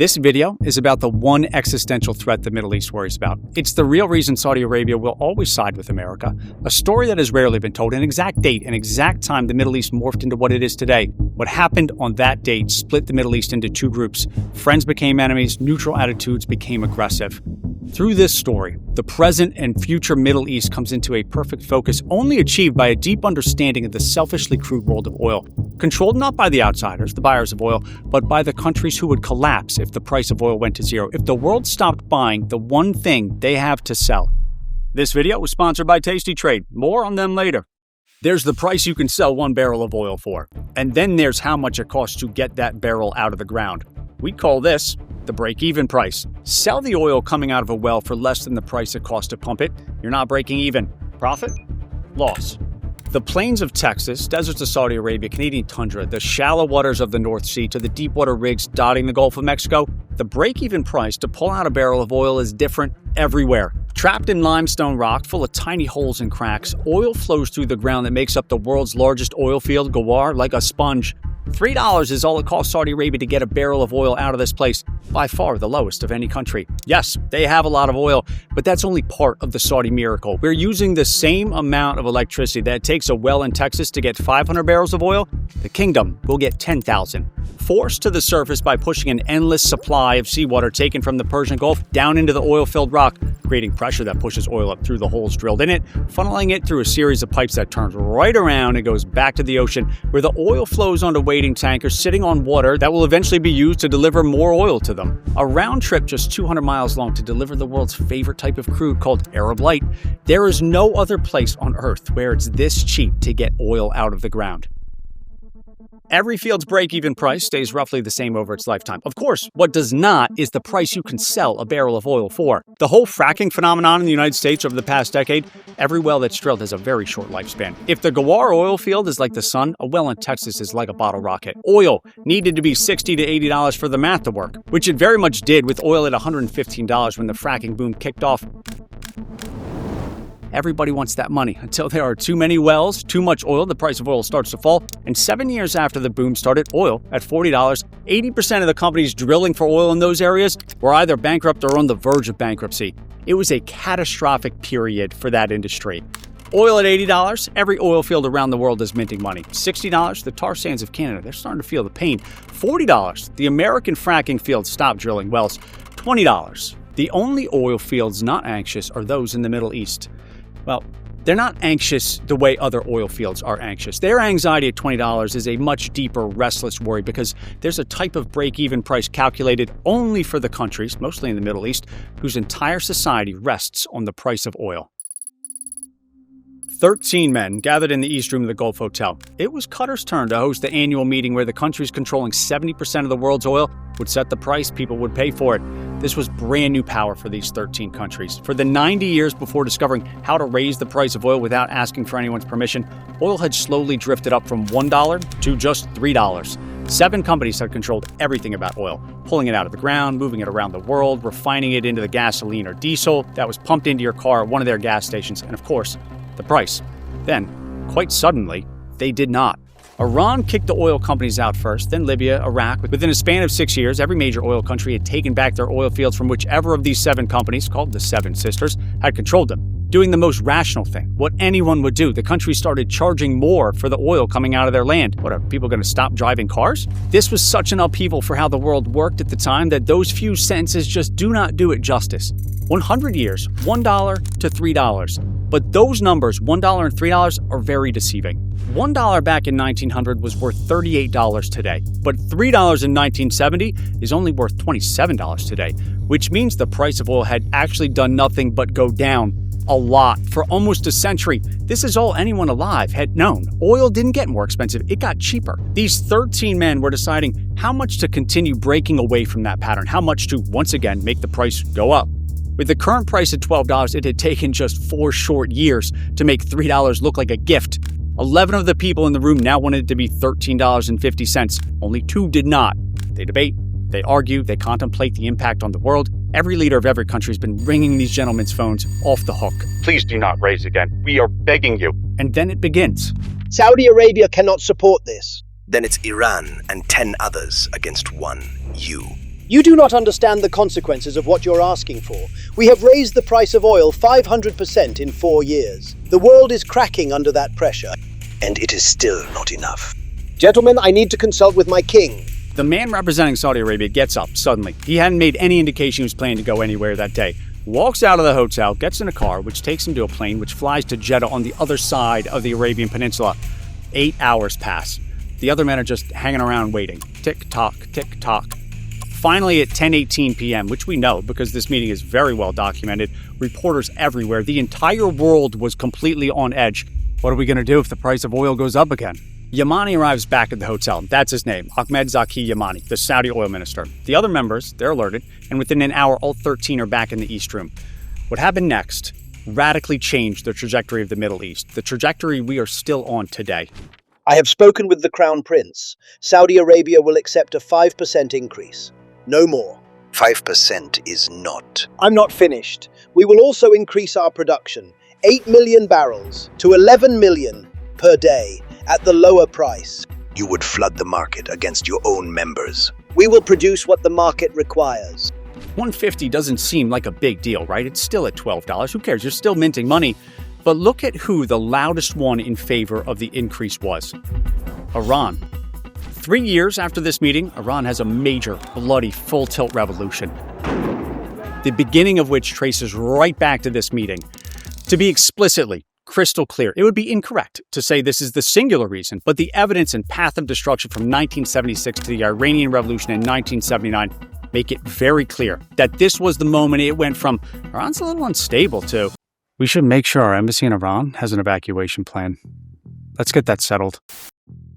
This video is about the one existential threat the Middle East worries about. It's the real reason Saudi Arabia will always side with America, a story that has rarely been told, an exact date, an exact time the Middle East morphed into what it is today. What happened on that date split the Middle East into two groups. Friends became enemies, neutral attitudes became aggressive. Through this story, the present and future Middle East comes into a perfect focus only achieved by a deep understanding of the selfishly crude world of oil, controlled not by the outsiders, the buyers of oil, but by the countries who would collapse if the price of oil went to zero, if the world stopped buying the one thing they have to sell. This video was sponsored by Tasty Trade. More on them later. There's the price you can sell 1 barrel of oil for, and then there's how much it costs to get that barrel out of the ground. We call this the break-even price. Sell the oil coming out of a well for less than the price it costs to pump it. You're not breaking even. Profit? Loss. The plains of Texas, deserts of Saudi Arabia, Canadian tundra, the shallow waters of the North Sea to the deep water rigs dotting the Gulf of Mexico, the break-even price to pull out a barrel of oil is different everywhere. Trapped in limestone rock full of tiny holes and cracks, oil flows through the ground that makes up the world's largest oil field, Ghawar, like a sponge. $3 is all it costs Saudi Arabia to get a barrel of oil out of this place, by far the lowest of any country. Yes, they have a lot of oil, but that's only part of the Saudi miracle. We're using the same amount of electricity that it takes a well in Texas to get 500 barrels of oil. The kingdom will get 10,000. Forced to the surface by pushing an endless supply of seawater taken from the Persian Gulf down into the oil-filled rock, creating pressure that pushes oil up through the holes drilled in it, funneling it through a series of pipes that turns right around and goes back to the ocean, where the oil flows onto waiting tankers sitting on water that will eventually be used to deliver more oil to them. A round trip just 200 miles long to deliver the world's favorite type of crude called Arab Light. There is no other place on Earth where it's this cheap to get oil out of the ground. Every field's break-even price stays roughly the same over its lifetime. Of course, what does not is the price you can sell a barrel of oil for. The whole fracking phenomenon in the United States over the past decade, every well that's drilled has a very short lifespan. If the Ghawar oil field is like the sun, a well in Texas is like a bottle rocket. Oil needed to be $60 to $80 for the math to work, which it very much did with oil at $115 when the fracking boom kicked off. Everybody wants that money. Until there are too many wells, too much oil, the price of oil starts to fall. And 7 years after the boom started, oil at $40, 80% of the companies drilling for oil in those areas were either bankrupt or on the verge of bankruptcy. It was a catastrophic period for that industry. Oil at $80, every oil field around the world is minting money. $60, the tar sands of Canada, they're starting to feel the pain. $40, the American fracking fields stopped drilling wells. $20, the only oil fields not anxious are those in the Middle East. Well, they're not anxious the way other oil fields are anxious. Their anxiety at $20 is a much deeper, restless worry because there's a type of break-even price calculated only for the countries, mostly in the Middle East, whose entire society rests on the price of oil. 13 men gathered in the East Room of the Gulf Hotel. It was Qatar's turn to host the annual meeting where the countries controlling 70% of the world's oil would set the price people would pay for it. This was brand new power for these 13 countries. For the 90 years before discovering how to raise the price of oil without asking for anyone's permission, oil had slowly drifted up from $1 to just $3. 7 companies had controlled everything about oil, pulling it out of the ground, moving it around the world, refining it into the gasoline or diesel that was pumped into your car at one of their gas stations, and of course, the price. Then, quite suddenly, they did not. Iran kicked the oil companies out first, then Libya, Iraq. Within a span of 6 years, every major oil country had taken back their oil fields from whichever of these 7 companies, called the Seven Sisters, had controlled them. Doing the most rational thing, what anyone would do, the country started charging more for the oil coming out of their land. What, are people going to stop driving cars? This was such an upheaval for how the world worked at the time that those few sentences just do not do it justice. 100 years, $1 to $3. But those numbers, $1 and $3, are very deceiving. $1 back in 1900 was worth $38 today, but $3 in 1970 is only worth $27 today, which means the price of oil had actually done nothing but go down a lot for almost a century. This is all anyone alive had known. Oil didn't get more expensive, it got cheaper. These 13 men were deciding how much to continue breaking away from that pattern, how much to once again make the price go up. With the current price at $12, it had taken just 4 short years to make $3 look like a gift. 11 of the people in the room now wanted it to be $13.50. Only 2 did not. They debate, they argue, they contemplate the impact on the world. Every leader of every country has been ringing these gentlemen's phones off the hook. Please do not raise again. We are begging you. And then it begins. Saudi Arabia cannot support this. Then it's Iran and 10 others against 1 you. You do not understand the consequences of what you're asking for. We have raised the price of oil 500% in 4 years. The world is cracking under that pressure, and it is still not enough. Gentlemen, I need to consult with my king. The man representing Saudi Arabia gets up suddenly. He hadn't made any indication he was planning to go anywhere that day. Walks out of the hotel, gets in a car, which takes him to a plane which flies to Jeddah on the other side of the Arabian Peninsula. 8 hours pass. The other men are just hanging around waiting. Tick-tock, tick-tock. Finally, at 10:18 p.m., which we know because this meeting is very well documented, reporters everywhere, the entire world was completely on edge. What are we going to do if the price of oil goes up again? Yamani arrives back at the hotel. That's his name, Ahmed Zaki Yamani, the Saudi oil minister. The other members, they're alerted, and within an hour, all 13 are back in the East Room. What happened next radically changed the trajectory of the Middle East, the trajectory we are still on today. I have spoken with the Crown Prince. Saudi Arabia will accept a 5% increase. No more. 5% is not. I'm not finished. We will also increase our production, 8 million barrels to 11 million per day at the lower price. You would flood the market against your own members. We will produce what the market requires. 150 doesn't seem like a big deal, right? It's still at $12. Who cares? You're still minting money. But look at who the loudest one in favor of the increase was. Iran. 3 years after this meeting, Iran has a major, bloody, full-tilt revolution, the beginning of which traces right back to this meeting. To be explicitly crystal clear, it would be incorrect to say this is the singular reason, but the evidence and path of destruction from 1976 to the Iranian Revolution in 1979 make it very clear that this was the moment it went from Iran's a little unstable to we should make sure our embassy in Iran has an evacuation plan. Let's get that settled.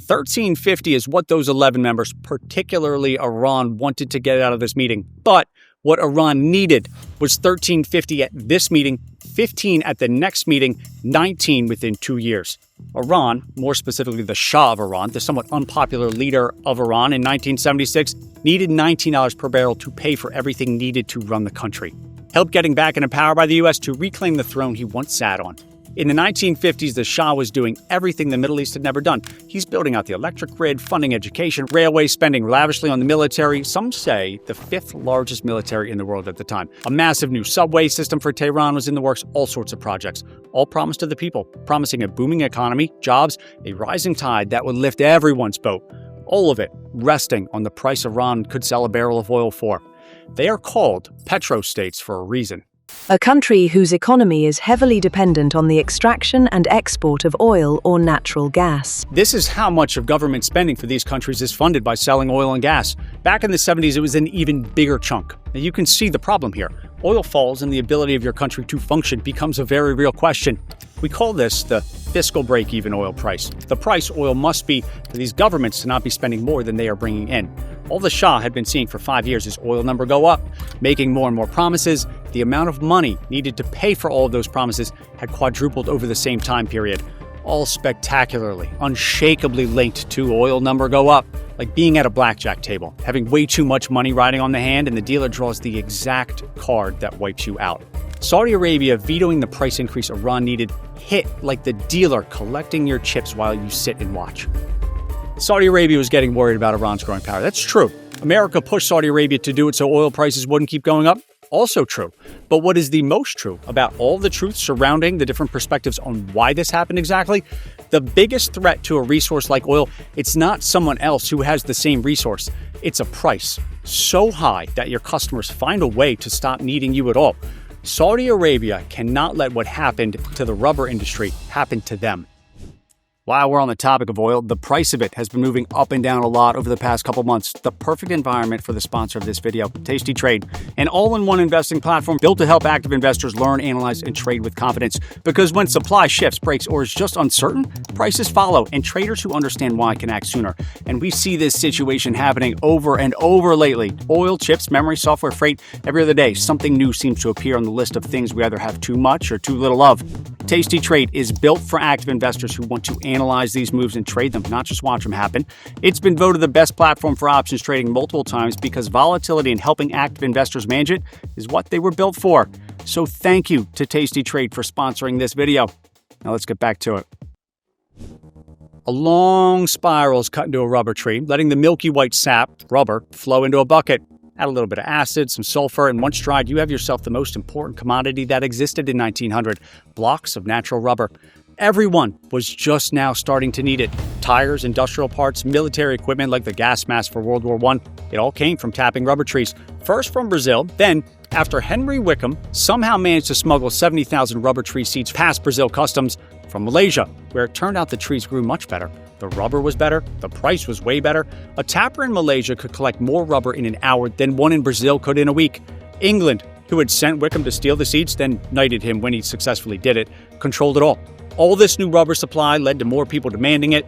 1350 is what those 11 members, particularly Iran, wanted to get out of this meeting. But what Iran needed was 1350 at this meeting, 15 at the next meeting, 19 within 2 years. Iran, more specifically the Shah of Iran, the somewhat unpopular leader of Iran in 1976, needed $19 per barrel to pay for everything needed to run the country. Help getting back into power by the U.S. to reclaim the throne he once sat on. In the 1950s, the Shah was doing everything the Middle East had never done. He's building out the electric grid, funding education, railways, spending lavishly on the military, some say the 5th largest military in the world at the time. A massive new subway system for Tehran was in the works, all sorts of projects, all promised to the people, promising a booming economy, jobs, a rising tide that would lift everyone's boat. All of it resting on the price Iran could sell a barrel of oil for. They are called petrostates for a reason. A country whose economy is heavily dependent on the extraction and export of oil or natural gas. This is how much of government spending for these countries is funded by selling oil and gas. Back in the 70s, it was an even bigger chunk. Now, you can see the problem here. Oil falls and the ability of your country to function becomes a very real question. We call this the fiscal break-even oil price. The price oil must be for these governments to not be spending more than they are bringing in. All the Shah had been seeing for 5 years is oil number go up, making more and more promises. The amount of money needed to pay for all of those promises had quadrupled over the same time period. All spectacularly, unshakably linked to oil number go up, like being at a blackjack table, having way too much money riding on the hand and the dealer draws the exact card that wipes you out. Saudi Arabia vetoing the price increase Iran needed hit like the dealer collecting your chips while you sit and watch. Saudi Arabia was getting worried about Iran's growing power. That's true. America pushed Saudi Arabia to do it so oil prices wouldn't keep going up. Also true. But what is the most true about all the truth surrounding the different perspectives on why this happened exactly? The biggest threat to a resource like oil, it's not someone else who has the same resource. It's a price so high that your customers find a way to stop needing you at all. Saudi Arabia cannot let what happened to the rubber industry happen to them. While we're on the topic of oil, the price of it has been moving up and down a lot over the past couple months. The perfect environment for the sponsor of this video, Tasty Trade, an all-in-one investing platform built to help active investors learn, analyze, and trade with confidence. Because when supply shifts, breaks, or is just uncertain, prices follow, and traders who understand why can act sooner. And we see this situation happening over and over lately. Oil, chips, memory, software, freight, every other day, something new seems to appear on the list of things we either have too much or too little of. Tasty Trade is built for active investors who want to analyze these moves and trade them, not just watch them happen. It's been voted the best platform for options trading multiple times because volatility and helping active investors manage it is what they were built for. So thank you to Tasty Trade for sponsoring this video. Now let's get back to it. A long spiral is cut into a rubber tree, letting the milky white sap, rubber, flow into a bucket. Add a little bit of acid, some sulfur, and once dried, you have yourself the most important commodity that existed in 1900, blocks of natural rubber. Everyone was just now starting to need it. Tires, industrial parts, military equipment like the gas mask for World War I, it all came from tapping rubber trees. First from Brazil, then, after Henry Wickham somehow managed to smuggle 70,000 rubber tree seeds past Brazil customs, from Malaysia, where it turned out the trees grew much better. The rubber was better, the price was way better. A tapper in Malaysia could collect more rubber in an hour than one in Brazil could in a week. England, who had sent Wickham to steal the seeds, then knighted him when he successfully did it, controlled it all. All this new rubber supply led to more people demanding it.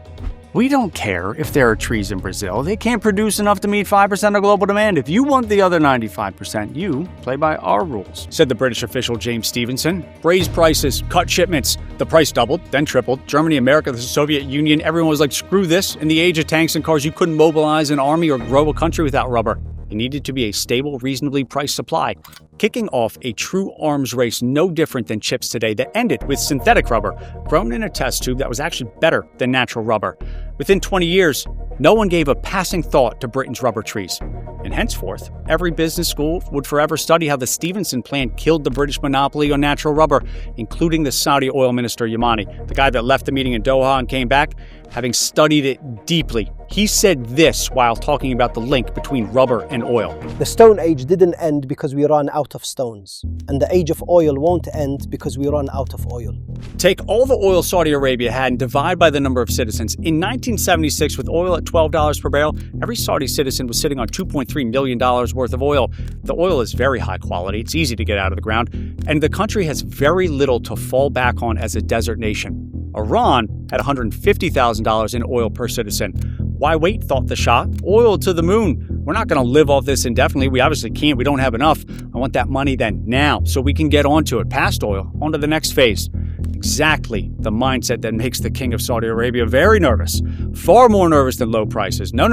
We don't care if there are trees in Brazil. They can't produce enough to meet 5% of global demand. If you want the other 95%, you play by our rules, said the British official James Stevenson. Raise prices, cut shipments. The price doubled, then tripled. Germany, America, the Soviet Union, everyone was like, screw this. In the age of tanks and cars, you couldn't mobilize an army or grow a country without rubber. It needed to be a stable, reasonably priced supply, kicking off a true arms race no different than chips today that ended with synthetic rubber, grown in a test tube that was actually better than natural rubber. Within 20 years, no one gave a passing thought to Britain's rubber trees. And henceforth, every business school would forever study how the Stevenson plan killed the British monopoly on natural rubber, including the Saudi oil minister Yamani, the guy that left the meeting in Doha and came back, having studied it deeply. He said this while talking about the link between rubber and oil. The Stone Age didn't end because we ran out of stones, and the age of oil won't end because we run out of oil. Take all the oil Saudi Arabia had and divide by the number of citizens. In 1976, with oil at $12 per barrel, every Saudi citizen was sitting on $2.3 million worth of oil. The oil is very high quality, it's easy to get out of the ground, and the country has very little to fall back on as a desert nation. Iran had $150,000 in oil per citizen. Why wait, thought the Shah? Oil to the moon. We're not going to live off this indefinitely. We obviously can't. We don't have enough. I want that money then, now, so we can get onto it, past oil, onto the next phase. Exactly the mindset that makes the king of Saudi Arabia very nervous. Far more nervous than low prices. No.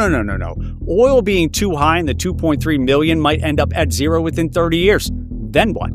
Oil being too high and the 2.3 million might end up at zero within 30 years. Then what?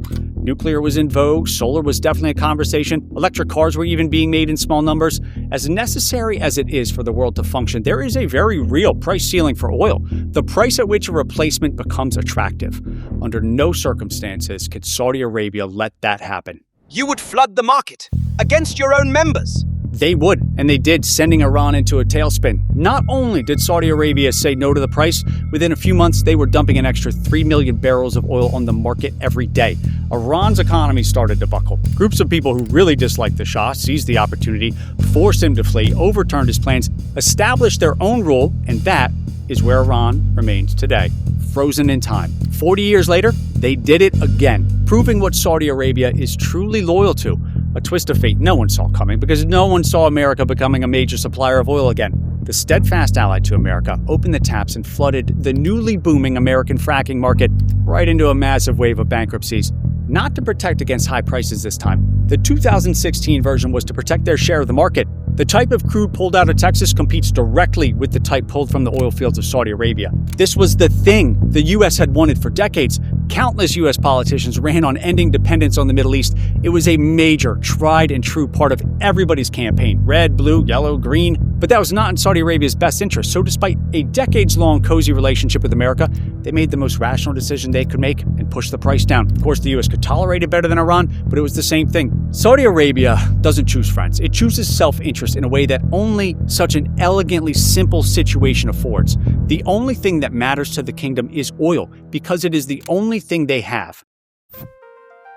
Nuclear was in vogue, solar was definitely a conversation, electric cars were even being made in small numbers. As necessary as it is for the world to function, there is a very real price ceiling for oil, the price at which a replacement becomes attractive. Under no circumstances could Saudi Arabia let that happen. You would flood the market against your own members. They would, and they did, sending Iran into a tailspin. Not only did Saudi Arabia say no to the price, within a few months they were dumping an extra 3 million barrels of oil on the market every day. Iran's economy started to buckle. Groups of people who really disliked the Shah seized the opportunity, forced him to flee, overturned his plans, established their own rule, and that is where Iran remains today, frozen in time. 40 years later, they did it again, proving what Saudi Arabia is truly loyal to. A twist of fate no one saw coming because no one saw America becoming a major supplier of oil again. The steadfast ally to America opened the taps and flooded the newly booming American fracking market right into a massive wave of bankruptcies. Not to protect against high prices this time. The 2016 version was to protect their share of the market. The type of crude pulled out of Texas competes directly with the type pulled from the oil fields of Saudi Arabia. This was the thing the U.S. had wanted for decades. Countless U.S. politicians ran on ending dependence on the Middle East. It was a major, tried and true part of everybody's campaign. Red, blue, yellow, green. But that was not in Saudi Arabia's best interest. So despite a decades-long cozy relationship with America, they made the most rational decision they could make and pushed the price down. Of course, the U.S. could tolerate it better than Iran, but it was the same thing. Saudi Arabia doesn't choose friends. It chooses self-interest in a way that only such an elegantly simple situation affords. The only thing that matters to the kingdom is oil, because it is the only thing they have.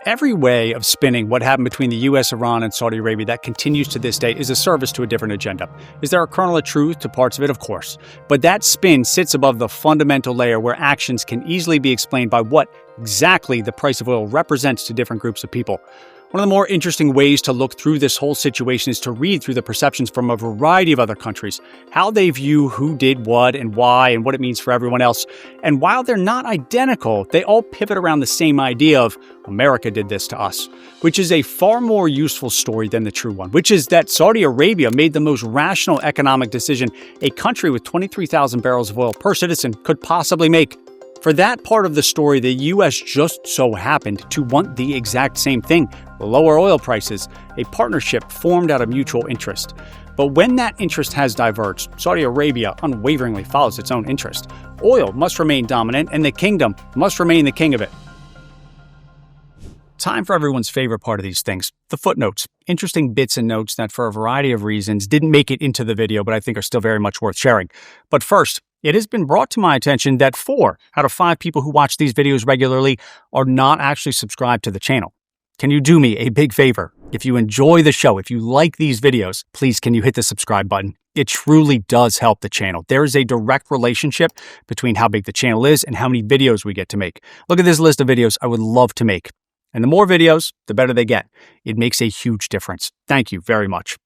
Every way of spinning what happened between the U.S., Iran, and Saudi Arabia that continues to this day is a service to a different agenda. Is there a kernel of truth to parts of it? Of course. But that spin sits above the fundamental layer where actions can easily be explained by what exactly the price of oil represents to different groups of people. One of the more interesting ways to look through this whole situation is to read through the perceptions from a variety of other countries, how they view who did what and why and what it means for everyone else. And while they're not identical, they all pivot around the same idea of America did this to us, which is a far more useful story than the true one, which is that Saudi Arabia made the most rational economic decision a country with 23,000 barrels of oil per citizen could possibly make. For that part of the story, the U.S. just so happened to want the exact same thing, lower oil prices, a partnership formed out of mutual interest. But when that interest has diverged, Saudi Arabia unwaveringly follows its own interest. Oil must remain dominant, and the kingdom must remain the king of it. Time for everyone's favorite part of these things, the footnotes. Interesting bits and notes that for a variety of reasons didn't make it into the video, but I think are still very much worth sharing. But first, it has been brought to my attention that 4 out of 5 people who watch these videos regularly are not actually subscribed to the channel. Can you do me a big favor? If you enjoy the show, if you like these videos, please can you hit the subscribe button? It truly does help the channel. There is a direct relationship between how big the channel is and how many videos we get to make. Look at this list of videos I would love to make. And the more videos, the better they get. It makes a huge difference. Thank you very much.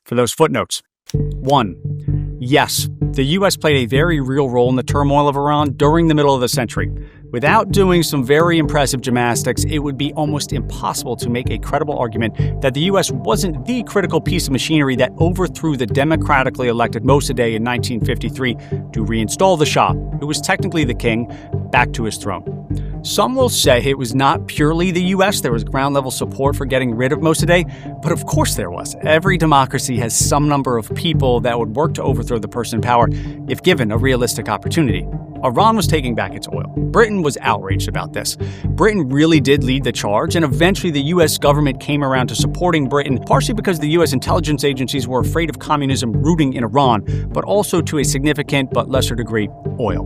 For those footnotes. 1. Yes, the US played a very real role in the turmoil of Iran during the middle of the century. Without doing some very impressive gymnastics, it would be almost impossible to make a credible argument that the US wasn't the critical piece of machinery that overthrew the democratically elected Mossadegh in 1953 to reinstall the Shah, who was technically the king, back to his throne. Some will say it was not purely the US, there was ground-level support for getting rid of Mossadegh, but of course there was. Every democracy has some number of people that would work to overthrow the person in power if given a realistic opportunity. Iran was taking back its oil. Britain was outraged about this. Britain really did lead the charge, and eventually the US government came around to supporting Britain, partially because the US intelligence agencies were afraid of communism rooting in Iran, but also to a significant but lesser degree, oil.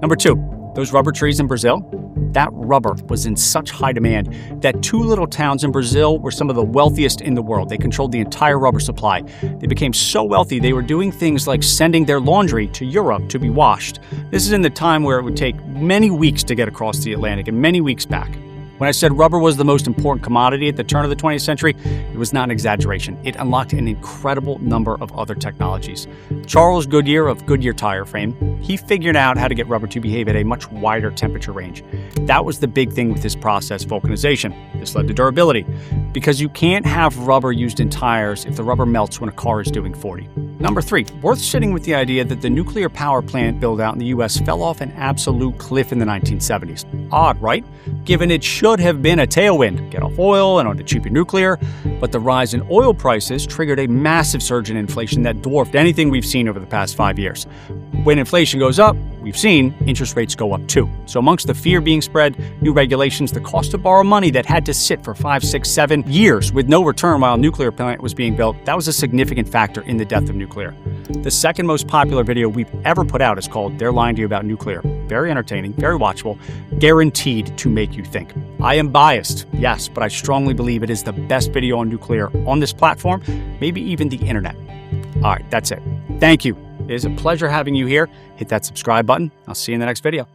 Number 2, those rubber trees in Brazil. That rubber was in such high demand that 2 little towns in Brazil were some of the wealthiest in the world. They controlled the entire rubber supply. They became so wealthy they were doing things like sending their laundry to Europe to be washed. This is in the time where it would take many weeks to get across the Atlantic and many weeks back. When I said rubber was the most important commodity at the turn of the 20th century, it was not an exaggeration. It unlocked an incredible number of other technologies. Charles Goodyear of Goodyear tire fame, he figured out how to get rubber to behave at a much wider temperature range. That was the big thing with this process, vulcanization. This led to durability, because you can't have rubber used in tires if the rubber melts when a car is doing 40. Number 3, worth sitting with the idea that the nuclear power plant build-out in the US fell off an absolute cliff in the 1970s. Odd, right? Given it should have been a tailwind, get off oil and onto cheaper nuclear, but the rise in oil prices triggered a massive surge in inflation that dwarfed anything we've seen over the past 5 years. When inflation goes up, we've seen interest rates go up too. So amongst the fear being spread, new regulations, the cost to borrow money that had to sit for 5, 6, 7 years with no return while a nuclear plant was being built, that was a significant factor in the death of nuclear. The second most popular video we've ever put out is called They're Lying to You About Nuclear. Very entertaining, very watchable, guaranteed to make you think. I am biased, yes, but I strongly believe it is the best video on nuclear on this platform, maybe even the internet. All right, that's it. Thank you. It is a pleasure having you here. Hit that subscribe button. I'll see you in the next video.